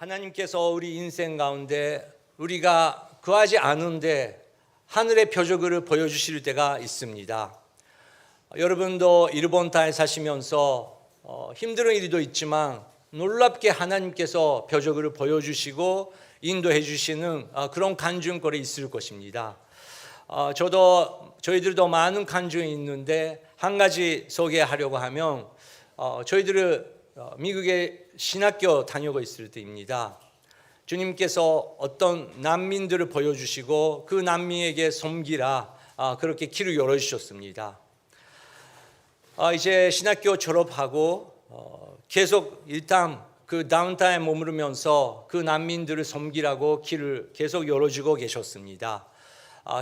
하나님께서 우리 인생 가운데 우리가 구하지 않은데 하늘의 표적을 보여주실 때가 있습니다. 여러분도 일본 땅에 사시면서 힘든 일도 있지만 놀랍게 하나님께서 표적을 보여주시고 인도해 주시는 그런 간증거리 있을 것입니다. 저희들도 많은 간증이 있는데 한 가지 소개하려고 하면 저희들은 미국에 신학교 다니고 있을 때입니다. 주님께서 어떤 난민들을 보여주시고 그 난민에게 섬기라 그렇게 길을 열어주셨습니다. 이제 신학교 졸업하고 계속 일단 그 다운타운에 머무르면서 그 난민들을 섬기라고 길을 계속 열어주고 계셨습니다.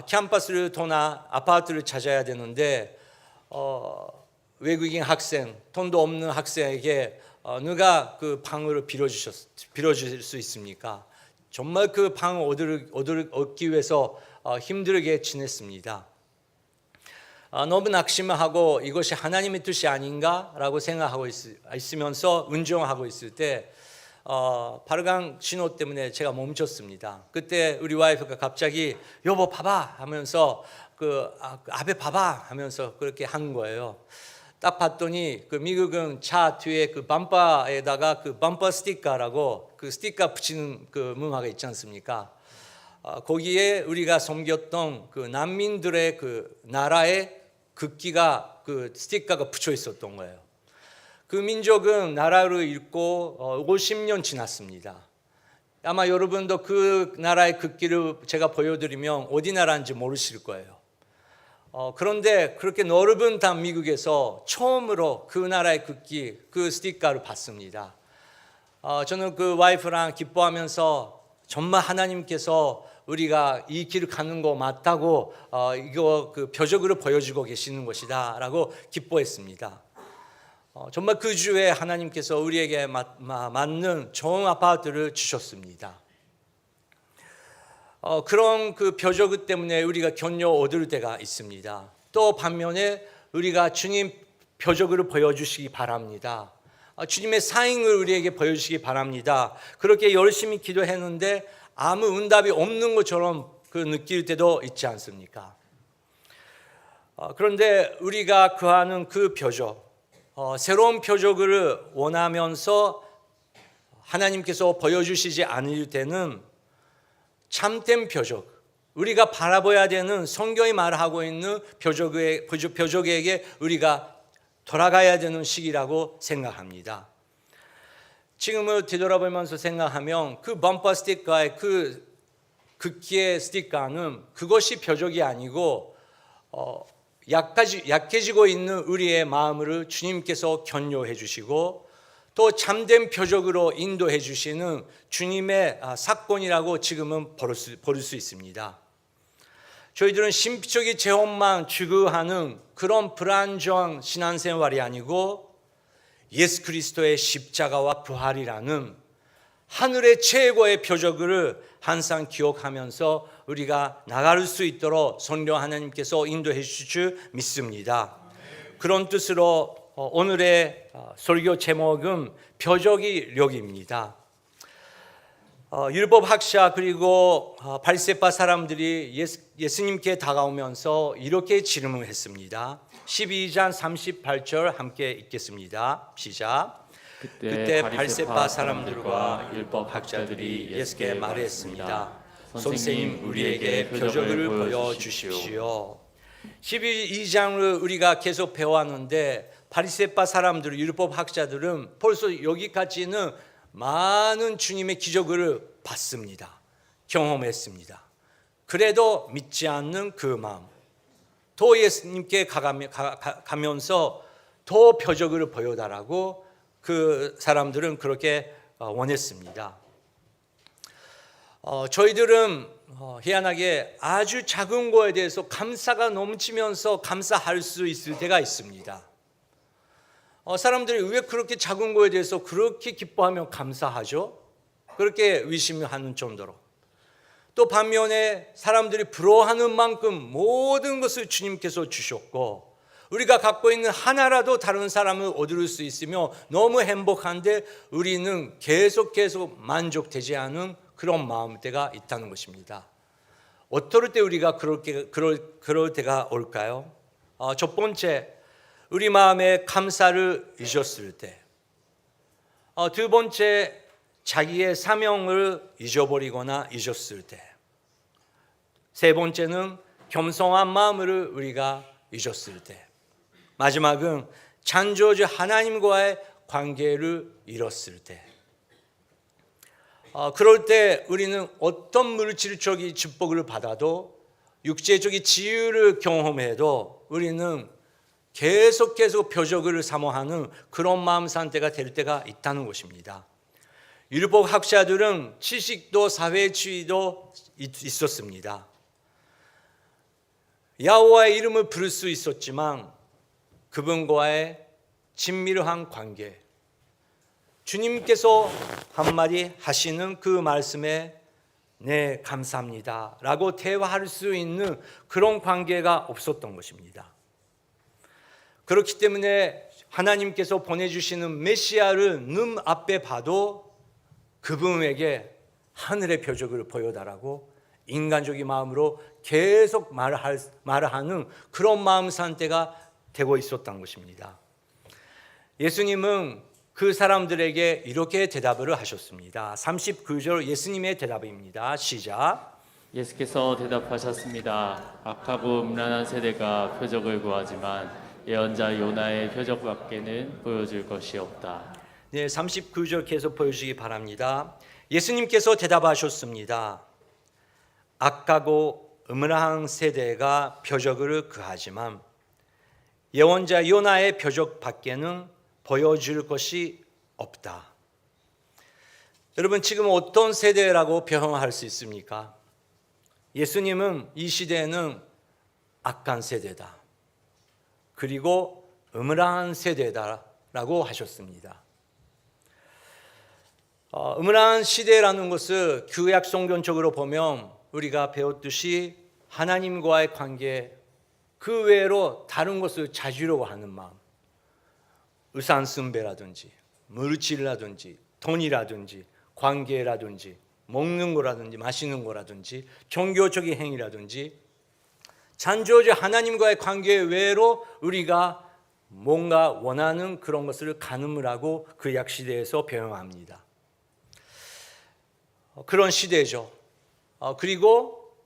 캠퍼스를 도나 아파트를 찾아야 되는데 외국인 학생, 돈도 없는 학생에게 누가 그 방을 빌어줄 수 있습니까? 정말 그 방을 얻기 위해서 힘들게 지냈습니다. 너무 낙심하고 이것이 하나님의 뜻이 아닌가라고 생각하고 있으면서 운전하고 있을 때 발광 신호 때문에 제가 멈췄습니다. 그때 우리 와이프가 갑자기 여보 봐봐 하면서 그 앞에 봐봐 하면서 그렇게 한 거예요. 딱 봤더니 그 미국은 차 뒤에 그 범퍼에다가 그 범퍼 스티커라고 그 스티커 붙이는 그 문화가 있지 않습니까? 거기에 우리가 섬겼던 그 난민들의 그 나라의 국기가 그 스티커가 붙여 있었던 거예요. 그 민족은 나라를 잃고 50년 지났습니다. 아마 여러분도 그 나라의 국기를 제가 보여드리면 어디 나라인지 모르실 거예요. 그런데 그렇게 넓은 땅 미국에서 처음으로 그 나라의 국기, 그 스티커를 봤습니다. 저는 그 와이프랑 기뻐하면서 정말 하나님께서 우리가 이 길을 가는 거 맞다고 이거 그 표적으로 보여주고 계시는 것이다라고 기뻐했습니다. 정말 그 주에 하나님께서 우리에게 맞는 좋은 아파트를 주셨습니다. 그런 그 표적 때문에 우리가 격려 얻을 때가 있습니다. 또 반면에 우리가 주님 표적을 보여주시기 바랍니다. 주님의 사행을 우리에게 보여주시기 바랍니다. 그렇게 열심히 기도했는데 아무 응답이 없는 것처럼 그 느낄 때도 있지 않습니까? 그런데 우리가 구하는 그 표적, 새로운 표적을 원하면서 하나님께서 보여주시지 않을 때는 참된 표적, 우리가 바라봐야 되는 성경이 말하고 있는 표적에게 우리가 돌아가야 되는 시기라고 생각합니다. 지금을 뒤돌아보면서 생각하면 그 범퍼 스티커의 그 국기의 스티커는 그것이 표적이 아니고 약해지고 있는 우리의 마음을 주님께서 격려해 주시고 또 참된 표적으로 인도해 주시는 주님의 사건이라고 지금은 보를 수 있습니다. 저희들은 신비적인 체험만 추구하는 그런 불안정한 신앙생활이 아니고 예수 그리스도의 십자가와 부활이라는 하늘의 최고의 표적을 항상 기억하면서 우리가 나갈 수 있도록 성령 하나님께서 인도해 주실 줄 믿습니다. 그런 뜻으로 오늘의 설교 제목은 표적의 력입니다. 율법학자 그리고 바리새파 사람들이 예수님께 다가오면서 이렇게 질문했습니다. 12장 38절 함께 읽겠습니다. 시작. 그때 바리새파 사람들과 율법학자들이 예수께 말했습니다. 선생님, 우리에게 표적을 보여주십시오. 12장을 우리가 계속 배워왔는데 바리새파 사람들, 율법학자들은 벌써 여기까지는 많은 주님의 기적을 봤습니다. 경험했습니다. 그래도 믿지 않는 그 마음, 더 예수님께 가면서 더 표적을 보여달라고 그 사람들은 그렇게 원했습니다. 저희들은 희한하게 아주 작은 거에 대해서 감사가 넘치면서 감사할 수 있을 때가 있습니다. 사람들이 왜 그렇게 작은 거에 대해서 그렇게 기뻐하며 감사하죠? 그렇게 의심하는 정도로. 또 반면에 사람들이 부러워하는 만큼 모든 것을 주님께서 주셨고 우리가 갖고 있는 하나라도 다른 사람을 얻을 수 있으며 너무 행복한데 우리는 계속 만족되지 않은 그런 마음대가 있다는 것입니다. 어떨 때 우리가 그럴 때가 올까요? 첫 번째, 우리 마음에 감사를 잊었을 때. 두 번째, 자기의 사명을 잊어버리거나 잊었을 때. 세 번째는 겸손한 마음을 우리가 잊었을 때. 마지막은 창조주 하나님과의 관계를 잃었을 때. 그럴 때 우리는 어떤 물질적인 축복을 받아도 육체적인 지유를 경험해도 우리는 계속 표적을 사모하는 그런 마음 상태가 될 때가 있다는 것입니다. 율법 학자들은 지식도 사회주의도 있었습니다. 야호와의 이름을 부를 수 있었지만 그분과의 친밀한 관계, 주님께서 한마디 하시는 그 말씀에 네 감사합니다 라고 대화할 수 있는 그런 관계가 없었던 것입니다. 그렇기 때문에 하나님께서 보내주시는 메시아를 눈앞에 봐도 그분에게 하늘의 표적을 보여달라고 인간적인 마음으로 계속 말하는 그런 마음 상태가 되고 있었던 것입니다. 예수님은 그 사람들에게 이렇게 대답을 하셨습니다. 39절 예수님의 대답입니다. 시작. 예수께서 대답하셨습니다. 악하고 음란한 세대가 표적을 구하지만 예언자 요나의 표적밖에는 보여줄 것이 없다. 네, 39절 계속 보여주시기 바랍니다. 예수님께서 대답하셨습니다. 악하고 음란한 세대가 표적을 구하지만 예언자 요나의 표적밖에는 보여줄 것이 없다. 여러분, 지금 어떤 세대라고 표현할 수 있습니까? 예수님은 이 시대에는 악한 세대다. 그리고 음란한 세대다라고 하셨습니다. 음란한 시대라는 것을 구약 성경적으로 보면 우리가 배웠듯이 하나님과의 관계 그 외로 다른 것을 찾으려고 하는 마음, 의상숭배라든지 물질이라든지 돈이라든지 관계라든지 먹는 거라든지 마시는 거라든지 종교적인 행위라든지 창조주 하나님과의 관계 외로 우리가 뭔가 원하는 그런 것을 간음을 하고 그 약 시대에서 표현합니다. 그런 시대죠. 그리고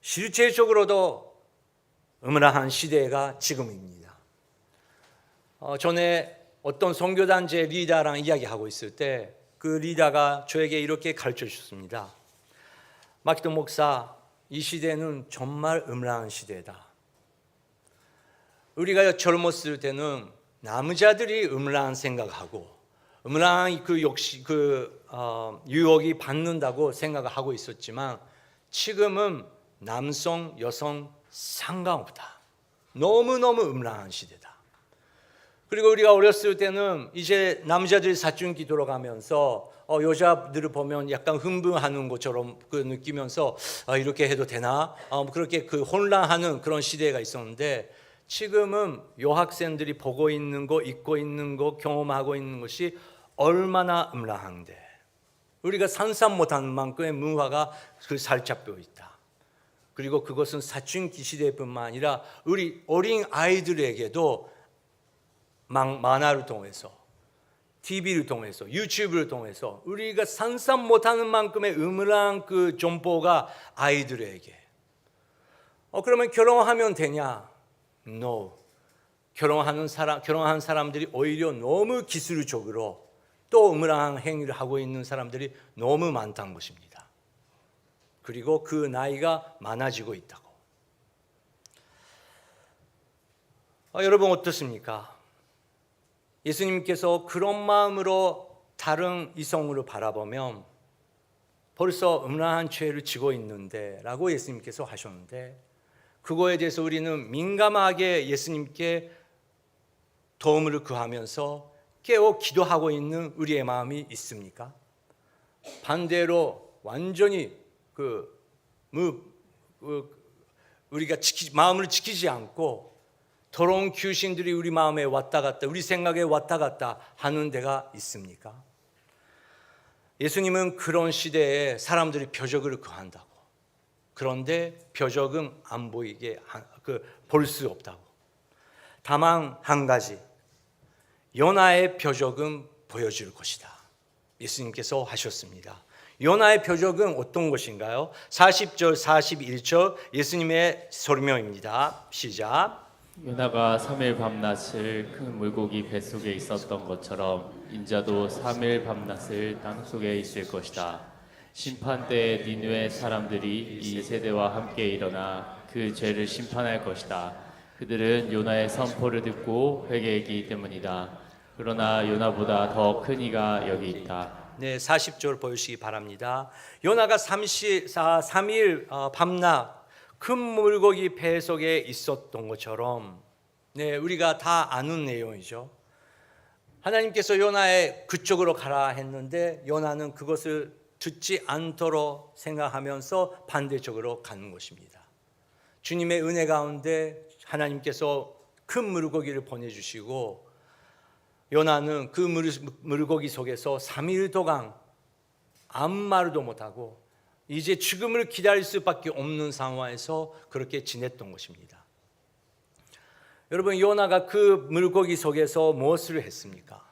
실제적으로도 음란한 시대가 지금입니다. 전에 어떤 선교단체 리더랑 이야기하고 있을 때 그 리더가 저에게 이렇게 가르쳐 주셨습니다. 마키도 목사, 이 시대는 정말 음란한 시대다. 우리가 젊었을 때는 남자들이 음란한 생각하고 음란한 유혹이 받는다고 생각하고 있었지만 지금은 남성, 여성 상관없다. 너무너무 음란한 시대다. 그리고 우리가 어렸을 때는 이제 남자들이 사춘기 돌아가면서 여자들을 보면 약간 흥분하는 것처럼 느끼면서 이렇게 해도 되나? 그렇게 혼란하는 그런 시대가 있었는데 지금은 여학생들이 보고 있는 거, 입고 있는 거, 경험하고 있는 것이 얼마나 음란한데 우리가 상상 못하는 만큼의 문화가 살잡혀 있다. 그리고 그것은 사춘기 시대뿐만 아니라 우리 어린 아이들에게도 만화를 통해서 TV를 통해서 유튜브를 통해서 우리가 상상 못하는 만큼의 음란한 그 정보가 아이들에게 그러면 결혼하면 되냐? No. 결혼한 사람들이 오히려 너무 기술적으로 또 음란한 행위를 하고 있는 사람들이 너무 많다는 것입니다. 그리고 그 나이가 많아지고 있다고. 여러분 어떻습니까? 예수님께서 그런 마음으로 다른 이성으로 바라보면 벌써 음란한 죄를 지고 있는데 라고 예수님께서 하셨는데 그거에 대해서 우리는 민감하게 예수님께 도움을 구하면서 깨어 기도하고 있는 우리의 마음이 있습니까? 반대로 완전히 우리가 마음을 지키지 않고 더러운 귀신들이 우리 마음에 왔다 갔다, 우리 생각에 왔다 갔다 하는 데가 있습니까? 예수님은 그런 시대에 사람들이 표적을 구한다고. 그런데 표적은 안 보이게 볼 수 없다고. 다만 한 가지, 요나의 표적은 보여줄 것이다. 예수님께서 하셨습니다. 요나의 표적은 어떤 것인가요? 40절, 41절 예수님의 설명입니다. 시작. 요나가 3일 밤낮을 큰 물고기 뱃속에 있었던 것처럼 인자도 3일 밤낮을 땅속에 있을 것이다. 심판 때 니느웨 사람들이 이 세대와 함께 일어나 그 죄를 심판할 것이다. 그들은 요나의 선포를 듣고 회개했기 때문이다. 그러나 요나보다 더 큰 이가 여기 있다. 네, 40절 보시기 바랍니다. 요나가 3일 밤낮 큰 물고기 배 속에 있었던 것처럼, 네, 우리가 다 아는 내용이죠. 하나님께서 요나의 그쪽으로 가라 했는데 요나는 그것을 듣지 않도록 생각하면서 반대쪽으로 가는 것입니다. 주님의 은혜 가운데 하나님께서 큰 물고기를 보내주시고 요나는 그 물고기 속에서 3일 동안 아무 말도 못하고 이제 죽음을 기다릴 수밖에 없는 상황에서 그렇게 지냈던 것입니다. 여러분, 요나가 그 물고기 속에서 무엇을 했습니까?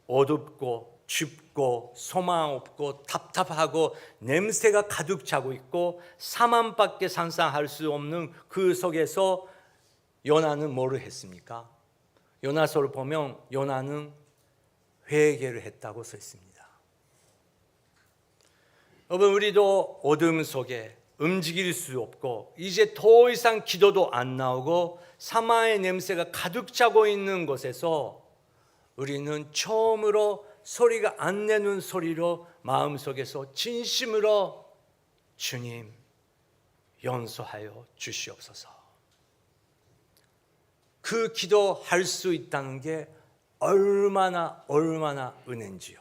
어둡고 춥고 소망 없고 답답하고 냄새가 가득 차고 있고 사망밖에 상상할 수 없는 그 속에서 요나는 뭐를 했습니까? 요나서를 보면 요나는 회개를 했다고 써 있습니다. 여러분, 우리도 어둠 속에 움직일 수 없고 이제 더 이상 기도도 안 나오고 사망의 냄새가 가득 차고 있는 곳에서 우리는 처음으로 소리가 안 내는 소리로 마음속에서 진심으로 주님 용서하여 주시옵소서. 그 기도할 수 있다는 게 얼마나 은혜인지요.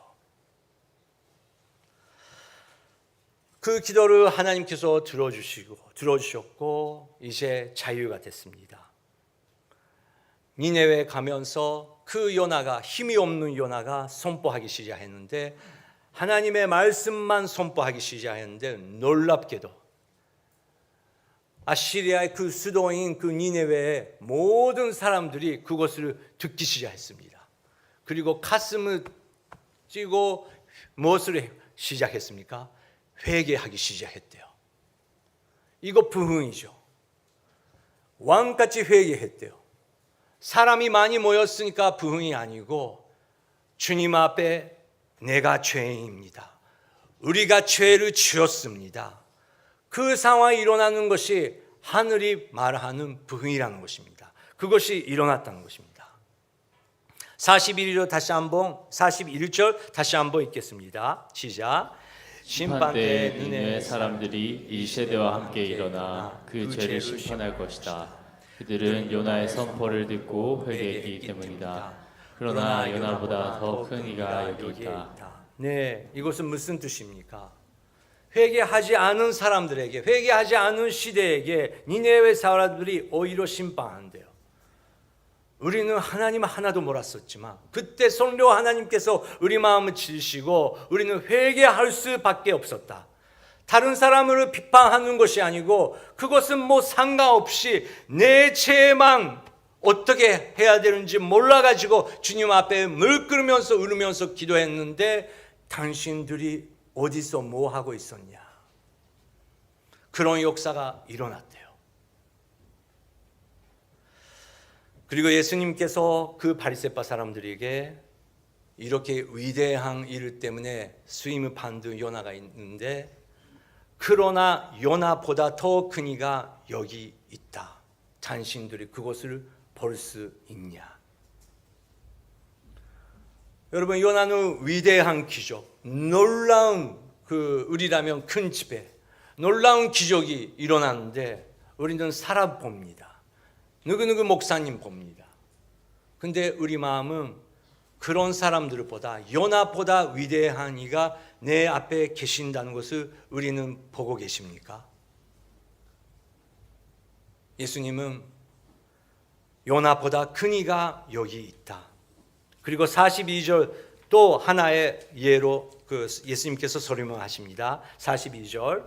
그 기도를 하나님께서 들어주셨고 이제 자유가 됐습니다. 니네웨에 가면서 그 요나가, 힘이 없는 요나가 선포하기 시작했는데, 하나님의 말씀만 선포하기 시작했는데 놀랍게도 아시리아의 그 수도인 그 니네웨의 모든 사람들이 그것을 듣기 시작했습니다. 그리고 가슴을 찌고 무엇을 시작했습니까? 회개하기 시작했대요. 이거 부흥이죠. 왕같이 회개했대요. 사람이 많이 모였으니까 부흥이 아니고 주님 앞에 내가 죄인입니다. 우리가 죄를 지었습니다. 그 상황이 일어나는 것이 하늘이 말하는 부흥이라는 것입니다. 그것이 일어났다는 것입니다. 41절 다시 한번 읽겠습니다. 시작. 심판 때 니느웨 사람들이 이 세대와 함께 일어나 그 죄를 심판할 것이다. 그들은 요나의 선포를 듣고 회개했기 때문이다. 그러나 요나보다 더 큰 이가 여기 있다. 네, 이것은 무슨 뜻입니까? 회개하지 않은 사람들에게, 회개하지 않은 시대에게 니네웨 사람들이 오히려 심판한대요. 우리는 하나님 하나도 몰랐었지만 그때 성령 하나님께서 우리 마음을 치시고 우리는 회개할 수밖에 없었다. 다른 사람을 비판하는 것이 아니고 그것은 뭐 상관없이 내 죄만 어떻게 해야 되는지 몰라가지고 주님 앞에 물 끓으면서 울으면서 기도했는데 당신들이 어디서 뭐 하고 있었냐. 그런 역사가 일어났대요. 그리고 예수님께서 그 바리새파 사람들에게 이렇게 위대한 일 때문에 수임을 받은 요나가 있는데, 그러나 요나보다 더 큰 이가 여기 있다. 당신들이 그것을 볼 수 있냐? 여러분, 요나는 위대한 기적, 놀라운 우리라면 큰 집회, 놀라운 기적이 일어났는데 우리는 사람 봅니다. 누구누구 목사님 봅니다. 근데 우리 마음은 그런 사람들보다 요나보다 위대한 이가 내 앞에 계신다는 것을 우리는 보고 계십니까? 예수님은 요나보다 큰 이가 여기 있다. 그리고 42절 또 하나의 예로 예수님께서 설명하십니다. 42절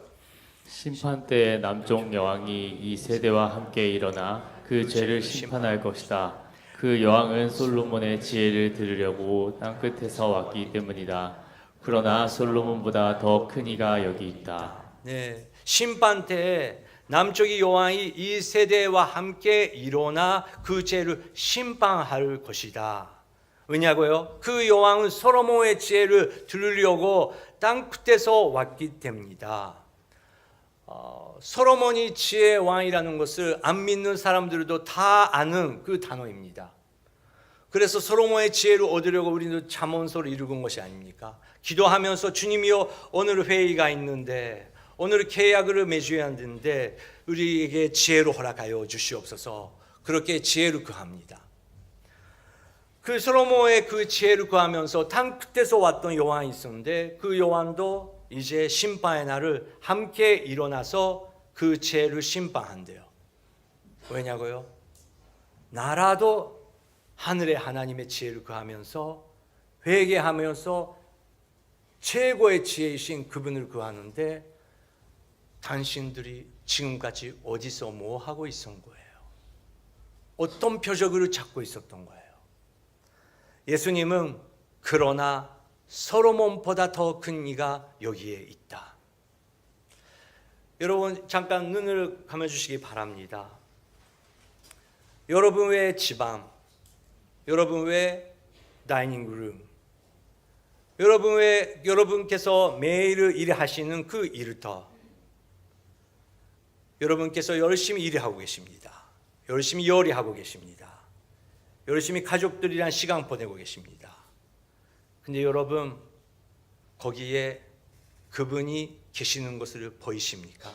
심판 때에 남쪽 여왕이 이 세대와 함께 일어나 그 죄를 심판할 것이다. 그 여왕은 솔로몬의 지혜를 들으려고 땅 끝에서 왔기 때문이다. 그러나 솔로몬보다 더 큰 이가 여기 있다. 네, 심판 때에 남쪽의 여왕이 이 세대와 함께 일어나 그 죄를 심판할 것이다. 왜냐고요? 그 여왕은 솔로몬의 지혜를 들으려고 땅 끝에서 왔기 때문이다. 솔로몬이 지혜의 왕이라는 것을 안 믿는 사람들도 다 아는 그 단어입니다. 그래서 솔로몬의 지혜를 얻으려고 우리는 잠언서를 읽은 것이 아닙니까? 기도하면서 주님이여 오늘 회의가 있는데 오늘 계약을 맺어야 하는데 우리에게 지혜를 허락하여 주시옵소서. 그렇게 지혜를 구합니다. 그 솔로몬의 그 지혜를 구하면서 땅 끝에서 왔던 여왕이 있었는데 그 여왕도 이제 심판의 날을 함께 일어나서 그 죄를 심판한대요. 왜냐고요? 나라도 하늘의 하나님의 지혜를 구하면서 회개하면서 최고의 지혜이신 그분을 구하는데 당신들이 지금까지 어디서 뭐 하고 있었던 거예요? 어떤 표적을 찾고 있었던 거예요? 예수님은 그러나 솔로몬보다 더 큰 이가 여기에 있다. 여러분 잠깐 눈을 감아주시기 바랍니다. 여러분 외 집안, 여러분 외 다이닝룸, 여러분 외 여러분께서 매일 일하시는 그 일터, 여러분께서 열심히 일하고 계십니다. 열심히 요리하고 계십니다. 열심히 가족들이랑 시간 보내고 계십니다. 근데 여러분 거기에 그분이 계시는 것을 보이십니까?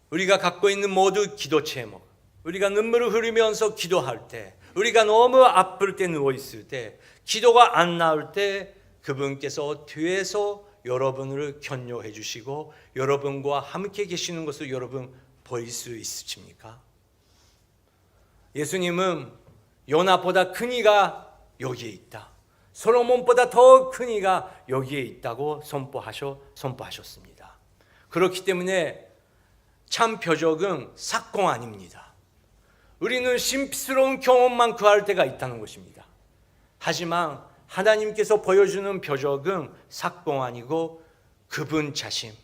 우리가 갖고 있는 모두 기도 제목, 우리가 눈물을 흘리면서 기도할 때, 우리가 너무 아플 때 누워있을 때, 기도가 안 나올 때 그분께서 뒤에서 여러분을 격려해 주시고 여러분과 함께 계시는 것을 여러분 보일 수 있으십니까? 예수님은 요나보다 큰 이가 여기에 있다. 솔로몬보다 더 큰 이가 여기에 있다고 선포하셨습니다. 그렇기 때문에 참 표적은 사건 아닙니다. 우리는 심스러운 경험만 구할 때가 있다는 것입니다. 하지만 하나님께서 보여주는 표적은 사건 아니고 그분 자신을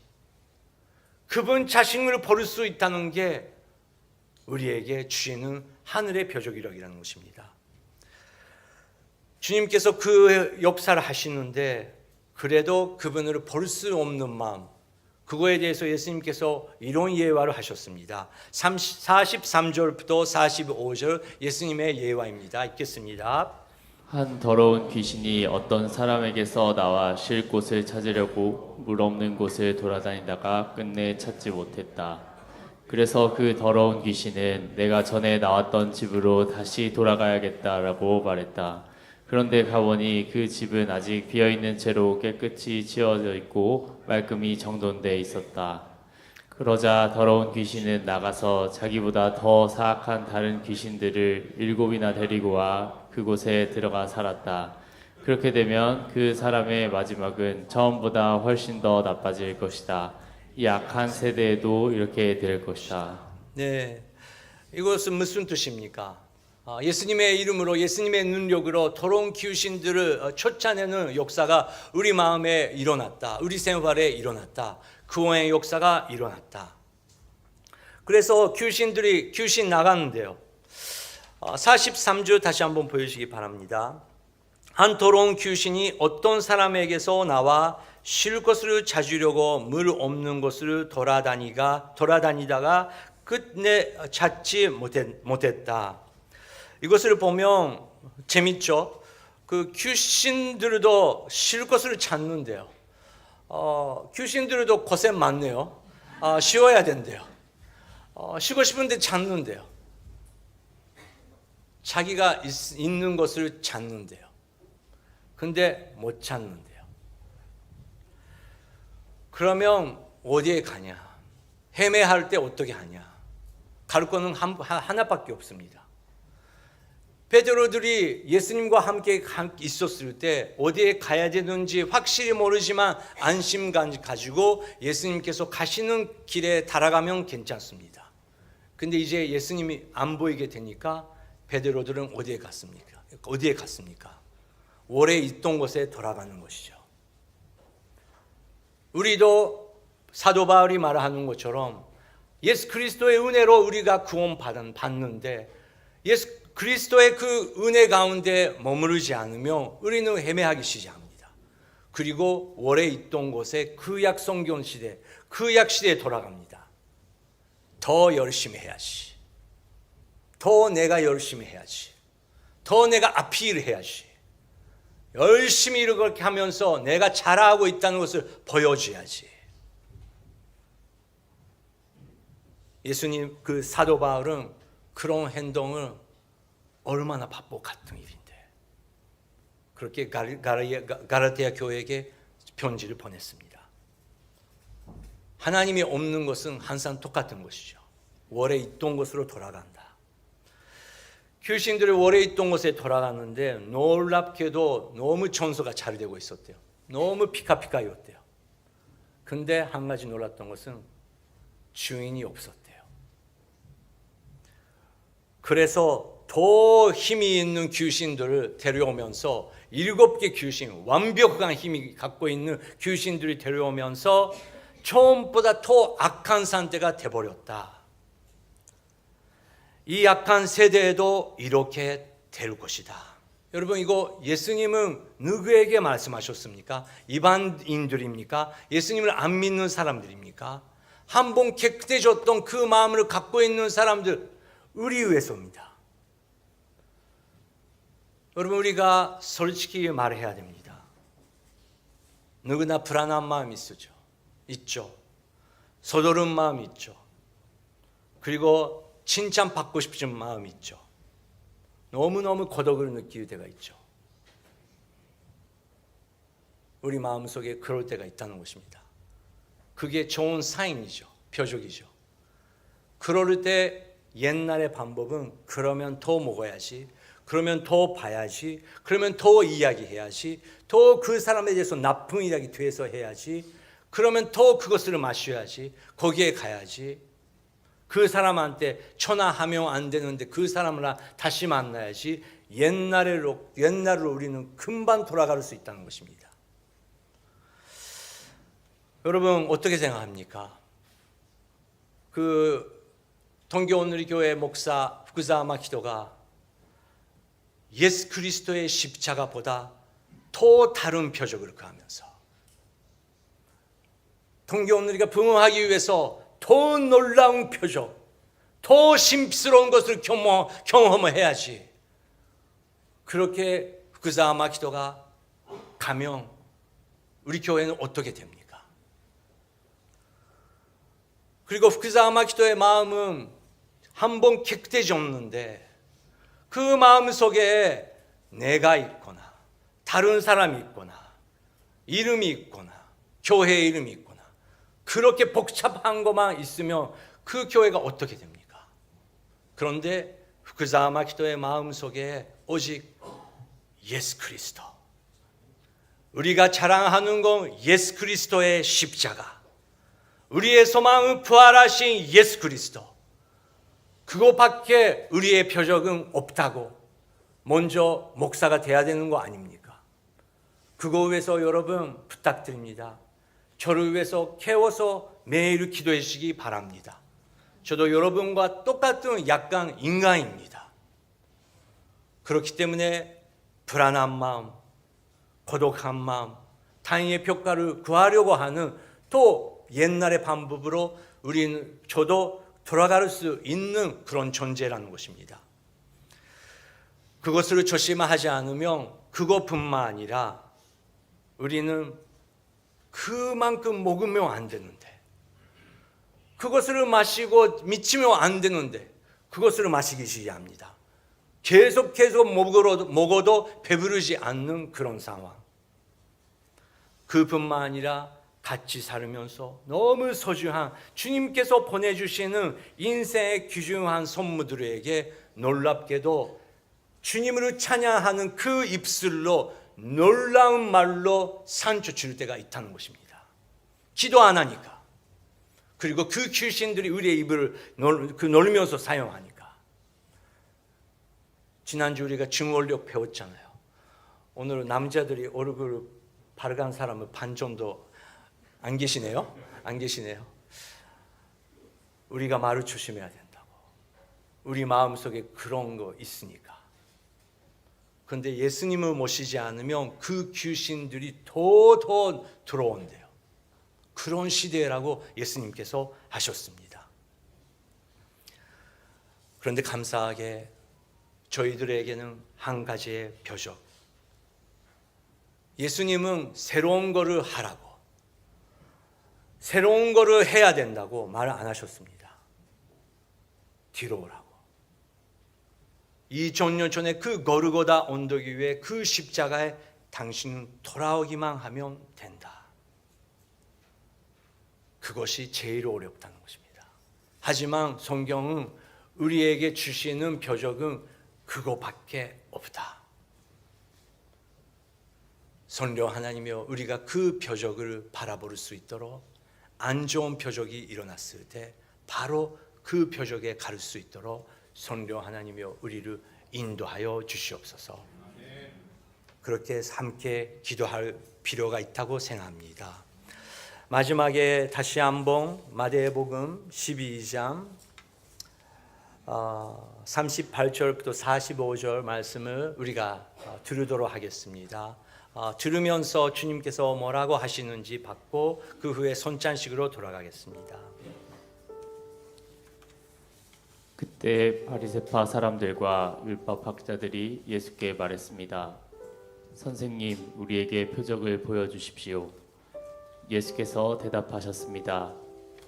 볼 수 있다는 게 우리에게 주시는 하늘의 표적이라는 것입니다. 주님께서 그 역사를 하시는데 그래도 그분을 볼 수 없는 마음, 그거에 대해서 예수님께서 이런 예화를 하셨습니다. 43절부터 45절 예수님의 예화입니다. 읽겠습니다. 한 더러운 귀신이 어떤 사람에게서 나와 쉴 곳을 찾으려고 물 없는 곳을 돌아다니다가 끝내 찾지 못했다. 그래서 그 더러운 귀신은 내가 전에 나왔던 집으로 다시 돌아가야겠다라고 말했다. 그런데 가보니 그 집은 아직 비어있는 채로 깨끗이 지어져 있고 말끔히 정돈돼 있었다. 그러자 더러운 귀신은 나가서 자기보다 더 사악한 다른 귀신들을 7이나 데리고 와 그곳에 들어가 살았다. 그렇게 되면 그 사람의 마지막은 처음보다 훨씬 더 나빠질 것이다. 이 악한 세대에도 이렇게 될 것이다. 네, 이것은 무슨 뜻입니까? 예수님의 이름으로 예수님의 능력으로 더러운 귀신들을 쫓아내는 역사가 우리 마음에 일어났다. 우리 생활에 일어났다. 구원의 역사가 일어났다. 그래서 귀신 나가는데요. 43절 다시 한번 보여주시기 바랍니다. 한 더러운 귀신이 어떤 사람에게서 나와 쉴 것을 찾으려고 물 없는 곳을 돌아다니다가 끝내 찾지 못했다. 이것을 보면 재밌죠? 그 귀신들도 쉴 것을 찾는데요. 귀신들도 고생 많네요. 쉬어야 된대요. 쉬고 싶은데 찾는데요. 자기가 있는 것을 찾는데요. 근데 못 찾는데요. 그러면 어디에 가냐? 헤매할 때 어떻게 하냐? 가르쳐는 하나밖에 없습니다. 베드로들이 예수님과 함께 있었을 때 어디에 가야 되는지 확실히 모르지만 안심감 가지고 예수님께서 가시는 길에 달아가면 괜찮습니다. 근데 이제 예수님이 안 보이게 되니까 베드로들은 어디에 갔습니까? 오래 있던 곳에 돌아가는 것이죠. 우리도 사도 바울이 말하는 것처럼 예수 그리스도의 은혜로 우리가 구원 받는데 예수 그리스도의 그 은혜 가운데 머무르지 않으면 우리는 헤매하기 시작합니다. 그리고 오래 있던 곳에 구약 성경 시대, 구약 시대에 돌아갑니다. 더 열심히 해야지. 더 내가 열심히 해야지. 더 내가 아피를 해야지. 열심히 이렇게 하면서 내가 잘하고 있다는 것을 보여줘야지. 예수님 그 사도 바울은 그런 행동을 얼마나 바보 같은 일인데 그렇게 가라티아 교회에게 편지를 보냈습니다. 하나님이 없는 것은 항상 똑같은 것이죠. 오래 있던 곳으로 돌아간다. 귀신들이 오래 있던 곳에 돌아갔는데 놀랍게도 너무 청소가 잘 되고 있었대요. 너무 피카피카였대요. 근데 한 가지 놀랐던 것은 주인이 없었대요. 그래서 더 힘이 있는 귀신들을 데려오면서 7개 귀신, 완벽한 힘이 갖고 있는 귀신들이 데려오면서 처음보다 더 악한 상태가 돼버렸다. 이 악한 세대에도 이렇게 될 것이다. 여러분 이거 예수님은 누구에게 말씀하셨습니까? 이방인들입니까? 예수님을 안 믿는 사람들입니까? 한번 깨끗해졌던 그 마음을 갖고 있는 사람들 우리 위해서입니다. 여러분 우리가 솔직히 말해야 됩니다. 누구나 불안한 마음이 있죠. 서두른 마음이 있죠. 그리고 칭찬받고 싶은 마음이 있죠. 너무너무 고독을 느낄 때가 있죠. 우리 마음속에 그럴 때가 있다는 것입니다. 그게 좋은 사인이죠. 표적이죠. 그럴 때 옛날의 방법은 그러면 더 먹어야지, 그러면 더 봐야지, 그러면 더 이야기해야지, 더 그 사람에 대해서 나쁜 이야기 뒤에서 해야지, 그러면 더 그것을 마셔야지, 거기에 가야지, 그 사람한테 전화하면 안 되는데 그 사람을 다시 만나야지. 옛날로 우리는 금방 돌아갈 수 있다는 것입니다. 여러분 어떻게 생각합니까? 동교 오늘리 교회 목사 후쿠자마 키도가 예수 그리스도의 십자가보다 더 다른 표적을 하면서 동교 오늘리가 부흥하기 위해서 더 놀라운 표적, 더 심스러운 것을 경험해야지. 그렇게 후쿠자마 키도가 가면 우리 교회는 어떻게 됩니까? 그리고 후쿠자마 키도의 마음은 한번 깨끗해졌는데 그 마음 속에 내가 있거나 다른 사람이 있거나 이름이 있거나 교회의 이름이 있거나 그렇게 복잡한 것만 있으면 그 교회가 어떻게 됩니까? 그런데 후쿠자마 키도의 마음 속에 오직 예수 그리스도, 우리가 자랑하는 건 예수 그리스도의 십자가, 우리의 소망은 부활하신 예수 그리스도, 그것밖에 우리의 표적은 없다고 먼저 목사가 돼야 되는 거 아닙니까? 그거 위해서 여러분 부탁드립니다. 저를 위해서 깨워서 매일 기도해 주시기 바랍니다. 저도 여러분과 똑같은 약간 인간입니다. 그렇기 때문에 불안한 마음, 고독한 마음, 타인의 평가를 구하려고 하는 또 옛날의 방법으로 저도 돌아갈 수 있는 그런 존재라는 것입니다. 그것을 조심하지 않으면 그것뿐만 아니라 우리는 그만큼 먹으면 안 되는데, 그것을 마시고 미치면 안 되는데 그것을 마시기 시작합니다. 계속 먹어도 배부르지 않는 그런 상황. 그뿐만 아니라 같이 살면서 너무 소중한 주님께서 보내주시는 인생의 귀중한 선물들에게 놀랍게도 주님을 찬양하는 그 입술로 놀라운 말로 상처 줄 때가 있다는 것입니다. 기도 안 하니까. 그리고 그 귀신들이 우리의 입을 놀면서 사용하니까. 지난주 우리가 증오력 배웠잖아요. 오늘 남자들이 얼굴 바르간 사람은 반 정도 안 계시네요. 안 계시네요. 우리가 말을 조심해야 된다고. 우리 마음속에 그런 거 있으니까. 그런데 예수님을 모시지 않으면 그 귀신들이 더 들어온대요. 그런 시대라고 예수님께서 하셨습니다. 그런데 감사하게 저희들에게는 한 가지의 표적. 예수님은 새로운 거를 하라고, 새로운 거를 해야 된다고 말을 안 하셨습니다. 뒤로 오라고. 2000년 전에 그 거르고다 언덕 위에 그 십자가에 당신은 돌아오기만 하면 된다. 그것이 제일 어렵다는 것입니다. 하지만 성경은 우리에게 주시는 표적은 그거밖에 없다. 성령 하나님이여 우리가 그 표적을 바라볼 수 있도록 안 좋은 표적이 일어났을 때 바로 그 표적에 갈 수 있도록 성령 하나님이여 우리를 인도하여 주시옵소서. 그렇게 함께 기도할 필요가 있다고 생각합니다. 마지막에 다시 한번 마태복음 12장 38절부터 45절 말씀을 우리가 들으도록 하겠습니다. 들으면서 주님께서 뭐라고 하시는지 받고 그 후에 손찬식으로 돌아가겠습니다. 그때 바리새파 사람들과 율법학자들이 예수께 말했습니다. 선생님, 우리에게 표적을 보여주십시오. 예수께서 대답하셨습니다.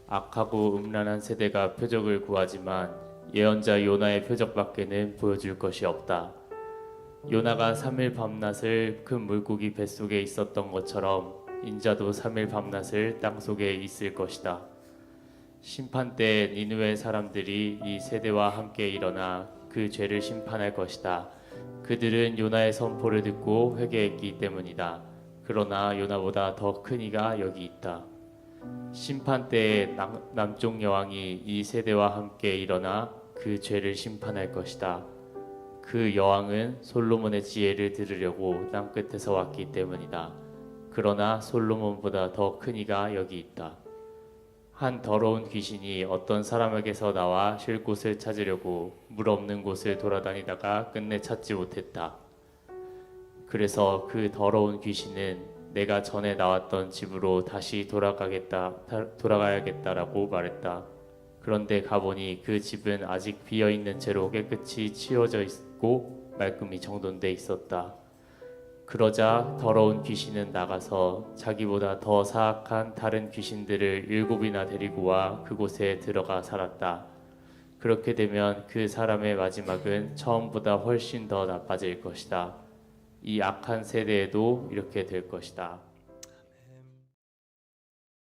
악하고 음란한 세대가 표적을 구하지만 예언자 요나의 표적밖에는 보여줄 것이 없다. 요나가 3일 밤낮을 큰 물고기 뱃속에 있었던 것처럼 인자도 3일 밤낮을 땅속에 있을 것이다. 심판 때 니느웨 사람들이 이 세대와 함께 일어나 그 죄를 심판할 것이다. 그들은 요나의 선포를 듣고 회개했기 때문이다. 그러나 요나보다 더 큰 이가 여기 있다. 심판 때에 남쪽 여왕이 이 세대와 함께 일어나 그 죄를 심판할 것이다. 그 여왕은 솔로몬의 지혜를 들으려고 땅 끝에서 왔기 때문이다. 그러나 솔로몬보다 더 큰 이가 여기 있다. 한 더러운 귀신이 어떤 사람에게서 나와 쉴 곳을 찾으려고 물 없는 곳을 돌아다니다가 끝내 찾지 못했다. 그래서 그 더러운 귀신은 내가 전에 나왔던 집으로 다시 돌아가야겠다라고 말했다. 그런데 가보니 그 집은 아직 비어있는 채로 깨끗이 치워져 있고 말끔히 정돈돼 있었다. 그러자 더러운 귀신은 나가서 자기보다 더 사악한 다른 귀신들을 7이나 데리고 와 그곳에 들어가 살았다. 그렇게 되면 그 사람의 마지막은 처음보다 훨씬 더 나빠질 것이다. 이 악한 세대에도 이렇게 될 것이다.